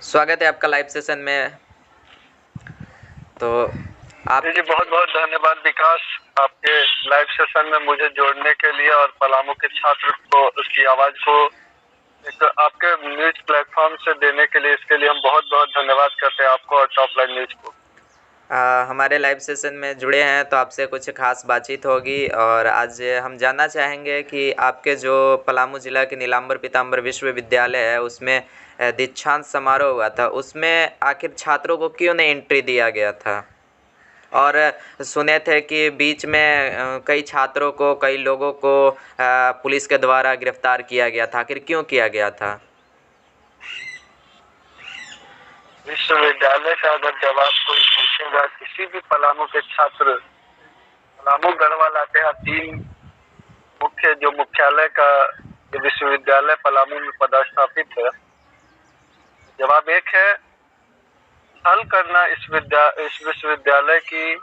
स्वागत है आपका लाइव सेशन में। तो आप जी बहुत बहुत धन्यवाद विकास, आपके लाइव सेशन में मुझे जोड़ने के लिए और पलामू के छात्र को उसकी आवाज को एक आपके न्यूज प्लेटफॉर्म से देने के लिए, इसके लिए हम बहुत बहुत धन्यवाद करते हैं आपको और टॉप लाइन न्यूज को। हमारे लाइव सेशन में जुड़े हैं तो आपसे कुछ खास बातचीत होगी और आज हम जानना चाहेंगे कि आपके जो पलामू ज़िला के नीलांबर पीताम्बर विश्वविद्यालय है उसमें दीक्षांत समारोह हुआ था, उसमें आखिर छात्रों को क्यों नहीं एंट्री दिया गया था। और सुने थे कि बीच में कई छात्रों को, कई लोगों को पुलिस के द्वारा गिरफ्तार किया गया था, आखिर क्यों किया गया था। विश्वविद्यालय का अगर जवाब कोई पूछेगा, किसी भी पलामू के छात्र पलामू गढ़वाल आते हैं, 3 मुख्य जो मुख्यालय का जो विश्वविद्यालय पलामू में पदस्थापित है, जवाब एक है हल करना। इस विश्वविद्यालय की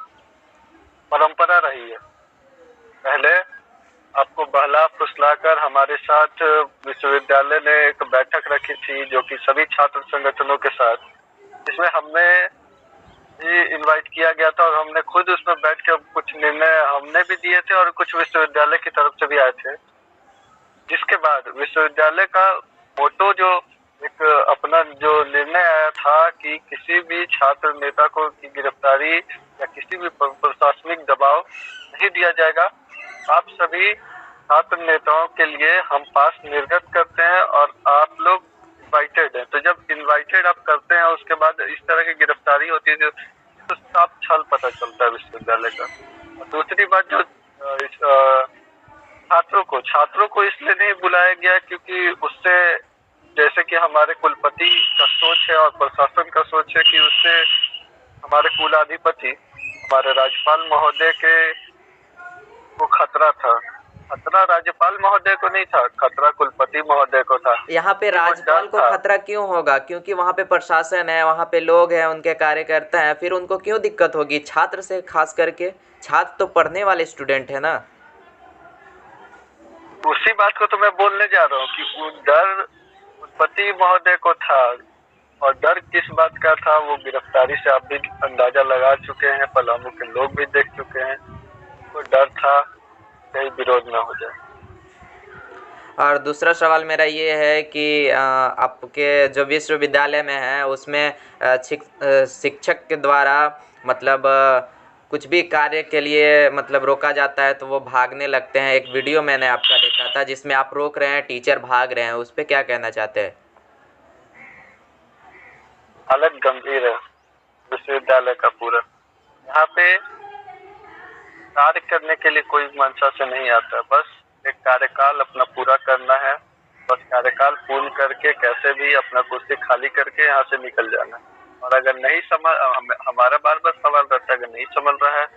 परंपरा रही है। पहले आपको बहला फुसलाकर हमारे साथ विश्वविद्यालय ने एक बैठक रखी थी, जो कि सभी छात्र संगठनों के साथ, जिसमें हमें भी इनवाइट किया गया था और हमने खुद उसमें बैठ के कुछ निर्णय हमने भी दिए थे और कुछ विश्वविद्यालय की तरफ से भी आए थे। जिसके बाद विश्वविद्यालय का मोटो जो एक अपना जो निर्णय आया था कि किसी भी छात्र नेता को की गिरफ्तारी या किसी भी प्रशासनिक दबाव नहीं दिया जाएगा। आप सभी छात्र नेताओं के लिए हम पास निर्गत करते हैं और आप लोग इनवाइटेड हैं। तो जब इनवाइटेड आप करते हैं उसके बाद इस तरह की गिरफ्तारी होती है तो साफ छल पता चलता है विश्वविद्यालय का। और दूसरी बात जो छात्रों को इसलिए नहीं बुलाया गया क्योंकि उससे, जैसे कि हमारे कुलपति का सोच है और प्रशासन का सोच है कि उससे हमारे कुलाधिपति हमारे राज्यपाल महोदय के को खतरा था। खतरा राज्यपाल महोदय को नहीं था, खतरा कुलपति महोदय को था। यहाँ पे राज्यपाल को खतरा क्यों होगा, क्योंकि वहाँ पे प्रशासन है, वहाँ पे लोग हैं, उनके कार्यकर्ता हैं, फिर उनको क्यों दिक्कत होगी। छात्र से खास करके, छात्र तो पढ़ने वाले स्टूडेंट है ना। उसी बात को तो मैं बोलने जा रहा हूँ कि वो डर कुलपति महोदय को था। और डर किस बात का था, वो गिरफ्तारी से आप भी अंदाजा लगा चुके हैं, पलामू के लोग भी देख चुके हैं। तो डर था कहीं विरोध ना हो जाए। और दूसरा सवाल मेरा ये है कि आपके जो विश्वविद्यालय में है उसमें शिक्षक के द्वारा मतलब कुछ भी कार्य के लिए मतलब रोका जाता है तो वो भागने लगते हैं। एक वीडियो मैंने आपका देखा था जिसमें आप रोक रहे हैं, टीचर भाग रहे हैं, उस पर क्या कहना चाहते हैं। हालत गंभीर है विश्वविद्यालय का पूरा। यहाँ पे कार्य करने के लिए कोई मंशा से नहीं आता, बस एक कार्यकाल अपना पूरा करना है। बस कार्यकाल पूर्ण करके कैसे भी अपना कुर्सी खाली करके यहाँ से निकल जाना है। और अगर नहीं हमारा बार बार सवाल रहता है, अगर नहीं संभल रहा है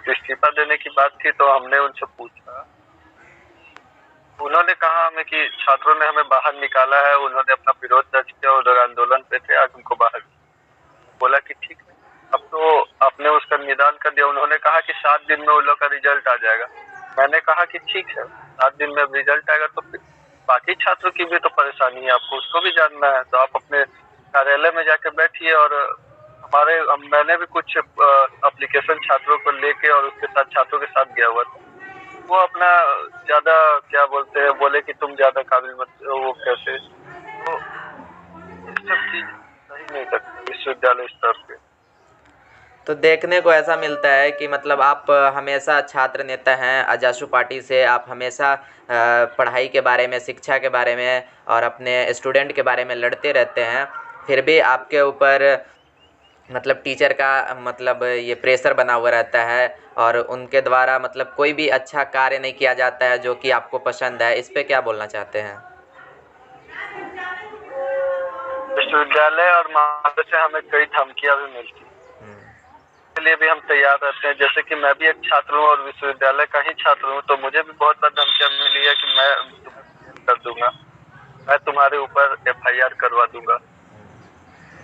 इस्तीफा देने की बात थी तो हमने उनसे पूछा। उन्होंने कहा हमें कि छात्रों ने हमें बाहर निकाला है, उन्होंने अपना विरोध दर्ज किया और आंदोलन पे थे, आज उनको बाहर बोला कि ठीक है। अब तो आपने उसका निदान कर दिया। उन्होंने कहा कि 7 दिन में उन लोग का रिजल्ट आ जाएगा। मैंने कहा कि ठीक है, 7 दिन में रिजल्ट आएगा तो बाकी छात्रों की भी तो परेशानी है, आपको उसको भी जानना है। तो आप अपने कार्यालय में जाके बैठिए। और मैंने भी कुछ एप्लीकेशन छात्रों को लेके और उसके साथ छात्रों के साथ गया हुआ था। वो अपना ज्यादा क्या बोलते हैं, बोले कि तुम ज्यादा काबिल मत, वो कैसे, तो ये सब चीज सही नहीं लगता विश्वविद्यालय स्तर पे। तो देखने को ऐसा मिलता है कि मतलब आप हमेशा छात्र नेता हैं, आजासू पार्टी से आप हमेशा पढ़ाई के बारे में, शिक्षा के बारे में और अपने स्टूडेंट के बारे में लड़ते रहते हैं, फिर भी आपके ऊपर मतलब टीचर का मतलब ये प्रेशर बना हुआ रहता है और उनके द्वारा मतलब कोई भी अच्छा कार्य नहीं किया जाता है जो कि आपको पसंद है। इस पे क्या बोलना चाहते हैं। विश्वविद्यालय और महाविद्यालय से हमें कई धमकियां भी मिलती हैं, इसके लिए भी हम तैयार रहते हैं। जैसे कि मैं भी एक छात्र हूँ और विश्वविद्यालय का ही छात्र हूँ, तो मुझे भी बहुत बार धमकियां मिली है कि मैं तुम्हें फेल कर दूंगा, मैं तुम्हारे ऊपर FIR करवा दूंगा।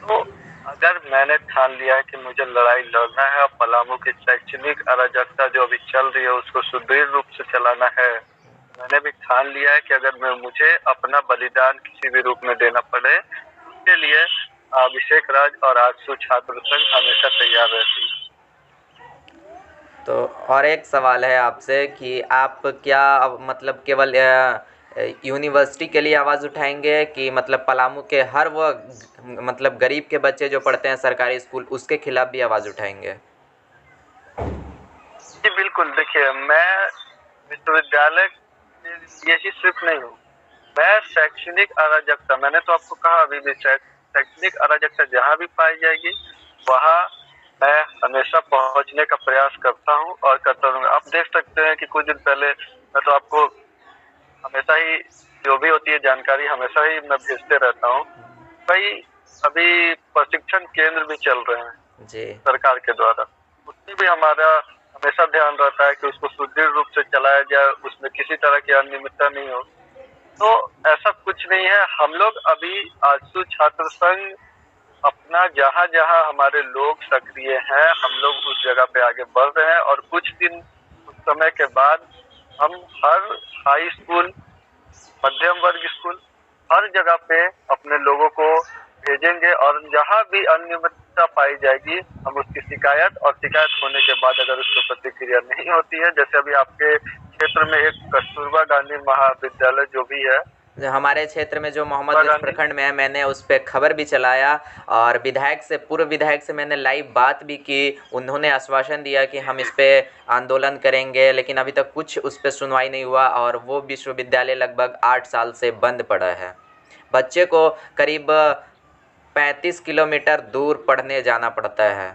तो अगर मैंने ठान लिया है कि मुझे लड़ाई लड़ना है और पलामू की शैक्षणिक अराजकता जो अभी चल रही है उसको सुदृढ़ रूप से चलाना है, मैंने भी ठान लिया है कि अगर मुझे अपना बलिदान किसी भी रूप में देना पड़े इसके लिए अभिषेक राज और आजसू छात्र संघ हमेशा तैयार रहती है। तो और एक सवाल है आपसे कि आप क्या अब मतलब केवल यूनिवर्सिटी के लिए आवाज़ उठाएंगे कि मतलब पलामू के हर वो मतलब गरीब के बच्चे जो पढ़ते हैं सरकारी स्कूल उसके खिलाफ भी आवाज़ उठाएंगे? जी बिल्कुल, देखिए मैं विश्वविद्यालय के लिए ही सिर्फ नहीं हूँ, मैं शैक्षणिक अराजकता, मैंने तो आपको कहा अभी भी, शैक्षणिक अराजकता जहाँ भी पाई जाएगी वहाँ मैं हमेशा पहुँचने का प्रयास करता हूँ और करता रहूँगा। आप देख सकते हैं कि कुछ दिन पहले मैं तो आपको हमेशा ही जो भी होती है जानकारी हमेशा ही मैं भेजते रहता हूँ। कई अभी प्रशिक्षण केंद्र भी चल रहे हैं जी। सरकार के द्वारा, उसमें भी हमारा हमेशा ध्यान रहता है कि उसको सुदृढ़ रूप से चलाया जाए, उसमें किसी तरह की अनियमितता नहीं हो। तो ऐसा कुछ नहीं है, हम लोग अभी आजसू छात्र संघ अपना जहाँ जहाँ हमारे लोग सक्रिय हैं हम लोग उस जगह पे आगे बढ़ रहे हैं और कुछ दिन कुछ समय के बाद हम हर हाई स्कूल, मध्यम वर्ग स्कूल, हर जगह पे अपने लोगों को भेजेंगे और जहाँ भी अनियमितता पाई जाएगी हम उसकी शिकायत, और शिकायत होने के बाद अगर उस पर प्रतिक्रिया नहीं होती है, जैसे अभी आपके क्षेत्र में एक कस्तूरबा गांधी महाविद्यालय जो भी है, हमारे क्षेत्र में जो मोहम्मदगंज प्रखंड में है, मैंने उस पर खबर भी चलाया और विधायक से, पूर्व विधायक से मैंने लाइव बात भी की। उन्होंने आश्वासन दिया कि हम इस पर आंदोलन करेंगे, लेकिन अभी तक कुछ उस पर सुनवाई नहीं हुआ और वो विश्वविद्यालय लगभग 8 साल से बंद पड़ा है। बच्चे को करीब 35 किलोमीटर दूर पढ़ने जाना पड़ता है।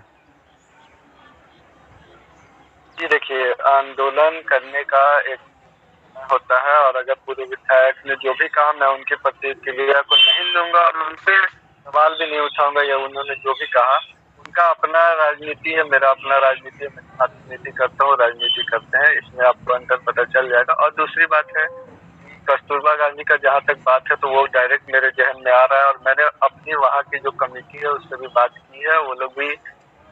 जी देखिए, आंदोलन करने का एक होता है और अगर पूर्व विधायक ने जो भी कहा मैं उनकी प्रतिक्रिया को नहीं लूंगा और उनसे सवाल भी नहीं उठाऊंगा, या उन्होंने जो भी कहा उनका अपना राजनीति है, मेरा अपना राजनीति है, मैं राजनीति करता हूँ, राजनीति करते हैं, इसमें आपको अंतर पता चल जाएगा। और दूसरी बात है कस्तूरबा गांधी का जहाँ तक बात है तो वो डायरेक्ट मेरे जहन में आ रहा है और मैंने अपनी वहाँ की जो कमेटी है उससे भी बात की है। वो लोग भी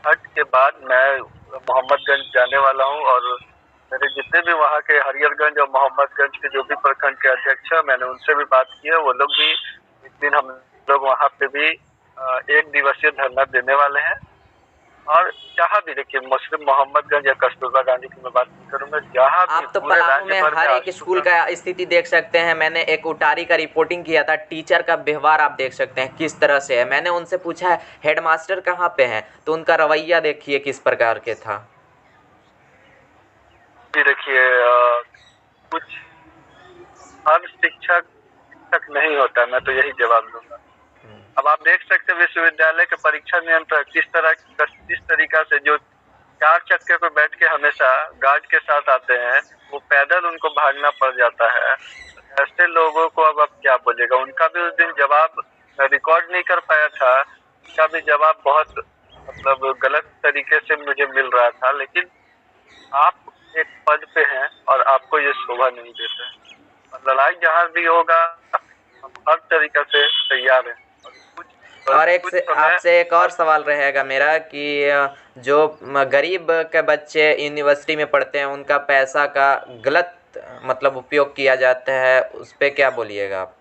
हट के बाद मैं मोहम्मदगंज जाने वाला हूँ और मेरे जितने भी वहाँ के हरिहरगंज और मोहम्मदगंज के जो भी प्रखंड के अध्यक्ष है मैंने उनसे भी बात की है। वो लोग भी एक दिन हम लोग वहाँ पे भी 1 दिवसीय धरना देने वाले हैं। और जहाँ भी देखिए मुस्लिम मोहम्मदगंज या कस्तूरबा गांधी की मैं बात नहीं करूँगा, जहाँ भी आप तो पूरे पलामू राज्य में भर में हर एक स्कूल का स्थिति देख सकते हैं। मैंने एक उटारी का रिपोर्टिंग किया था, टीचर का व्यवहार आप देख सकते हैं किस तरह से है। मैंने उनसे पूछा है हेडमास्टर कहाँ पे हैं, तो उनका रवैया देखिए किस प्रकार के था। जी देखिए, कुछ हर शिक्षक नहीं होता है, मैं तो यही जवाब दूंगा। अब आप देख सकते हैं विश्वविद्यालय के परीक्षा नियंत्रक किस तरीका से जो 4 चक्के पे बैठ के हमेशा गार्ड के साथ आते हैं, वो पैदल उनको भागना पड़ जाता है। ऐसे लोगों को अब आप क्या बोलेगा, उनका भी उस दिन जवाब मैं रिकॉर्ड नहीं कर पाया था, उनका भी जवाब बहुत मतलब गलत तरीके से मुझे मिल रहा था। लेकिन आप एक पद पे हैं और आपको ये शोभा नहीं देते हैं। और लड़ाई जहाँ भी होगा हम हर तरीके से तैयार हैं। और एक से आपसे एक और सवाल रहेगा मेरा कि जो गरीब के बच्चे यूनिवर्सिटी में पढ़ते हैं उनका पैसा का गलत मतलब उपयोग किया जाता है, उस पर क्या बोलिएगा आप?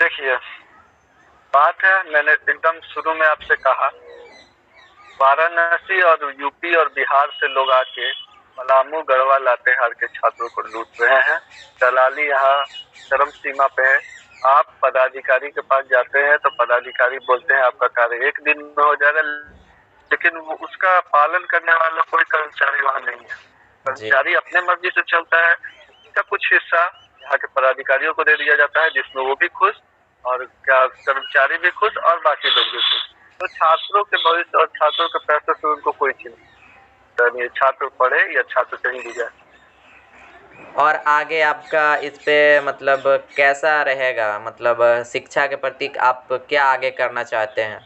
देखिए बात है, मैंने एकदम शुरू में आपसे कहा, वाराणसी और यूपी और बिहार से लोग आके पलामू, गढ़वा, लातेहार के छात्रों को लूट रहे हैं। दलाली यहाँ चरम सीमा पे है। आप पदाधिकारी के पास जाते हैं तो पदाधिकारी बोलते हैं आपका कार्य 1 दिन में हो जाएगा, लेकिन वो उसका पालन करने वाला कोई कर्मचारी वहाँ नहीं है। कर्मचारी अपने मर्जी से चलता है, उसका कुछ हिस्सा यहाँ के पदाधिकारियों को दे दिया जाता है जिसमें वो भी खुश और क्या कर्मचारी भी खुश और बाकी लोग भी खुश। तो छात्रों के भविष्य और छात्रों के पैसे से उनको कोई चिंता नहीं है, छात्र पढ़े या छात्र कहीं भी जाए। और आगे आपका इस पे मतलब कैसा रहेगा, मतलब शिक्षा के प्रति आप क्या आगे करना चाहते हैं?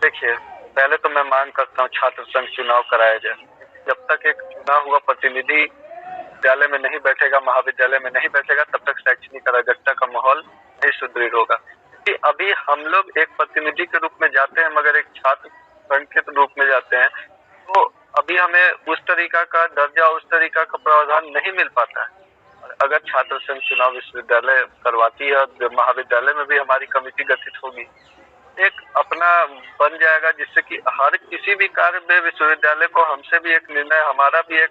देखिए पहले तो मैं मांग करता हूँ छात्र संघ चुनाव कराया जाए। जब तक एक चुना हुआ प्रतिनिधि विद्यालय में नहीं बैठेगा, महाविद्यालय में नहीं बैठेगा, तब तक शैक्षणिक अराजकता का माहौल नहीं सुदृढ़ होगा। क्योंकि अभी हम लोग एक प्रतिनिधि के रूप में जाते हैं मगर एक छात्र संघ के रूप में जाते हैं, तो अभी हमें उस तरीका का दर्जा, उस तरीका का प्रावधान नहीं मिल पाता है। और अगर छात्र संघ चुनाव विश्वविद्यालय करवाती है और महाविद्यालय में भी हमारी कमेटी गठित होगी, एक अपना बन जाएगा, जिससे कि हर किसी भी कार्य में विश्वविद्यालय को हमसे भी एक निर्णय, हमारा भी एक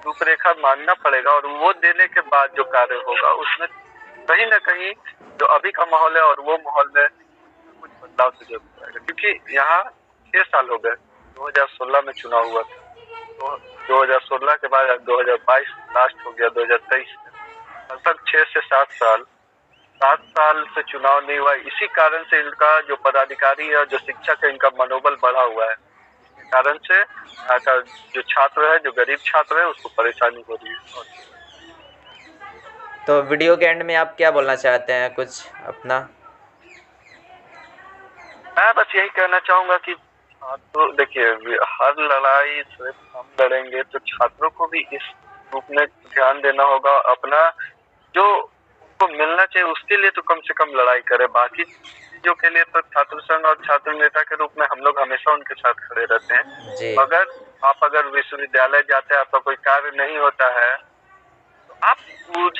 रूपरेखा मानना पड़ेगा, और वो देने के बाद जो कार्य होगा उसमें कहीं ना कहीं जो अभी का माहौल है और वो माहौल में कुछ बदलाव तो जरूर आएगा। क्योंकि यहाँ 6 साल हो गए, 2016 में चुनाव हुआ था, तो 2016 के बाद 2022 लास्ट हो गया, 2023 लगभग 6 से 7 साल, 7 साल से चुनाव नहीं हुआ। इसी कारण से इनका जो पदाधिकारी है, जो शिक्षक है, इनका मनोबल बढ़ा हुआ है। इसके कारण से यहाँ का जो छात्र है, जो गरीब छात्र है, उसको परेशानी हो रही है। तो वीडियो के एंड में आप क्या बोलना चाहते हैं, कुछ अपना? मैं बस यही कहना चाहूंगा कि तो देखिए, हर लड़ाई सिर्फ हम लड़ेंगे तो छात्रों को भी इस रूप में ध्यान देना होगा। अपना जो उनको मिलना चाहिए उसके लिए तो कम से कम लड़ाई करें। बाकी चीजों के लिए तो छात्र संघ और छात्र नेता के रूप में हम लोग हमेशा उनके साथ खड़े रहते हैं जी। अगर विश्वविद्यालय जाते हैं, आपका कोई कार्य नहीं होता है, तो आप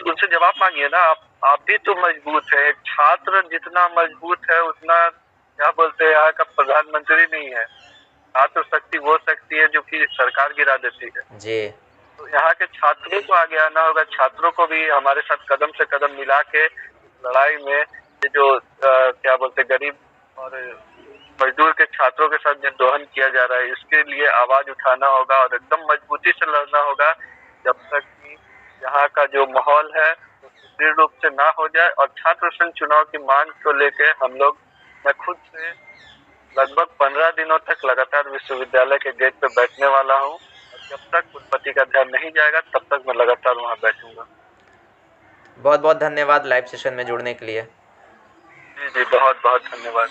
उनसे जवाब मांगिए ना। आप भी तो मजबूत है। एक छात्र जितना मजबूत है उतना, क्या बोलते हैं, यहाँ का प्रधानमंत्री नहीं है। छात्र शक्ति वो शक्ति है जो कि सरकार गिरा देती है जी। तो यहाँ के छात्रों को आगे आना होगा। छात्रों को भी हमारे साथ कदम से कदम मिला के लड़ाई में ये जो क्या बोलते, गरीब और मजदूर के छात्रों के साथ जो दोहन किया जा रहा है, इसके लिए आवाज उठाना होगा और एकदम मजबूती से लड़ना होगा, जब तक कि यहाँ का जो माहौल है दृढ़ रूप से ना हो जाए। और छात्र संघ चुनाव की मांग को लेके मैं खुद से लगभग 15 दिनों तक लगातार विश्वविद्यालय के गेट पे बैठने वाला हूँ। जब तक कुलपति का ध्यान नहीं जाएगा तब तक मैं लगातार वहाँ बैठूंगा। बहुत बहुत धन्यवाद लाइव सेशन में जुड़ने के लिए। जी, बहुत बहुत धन्यवाद।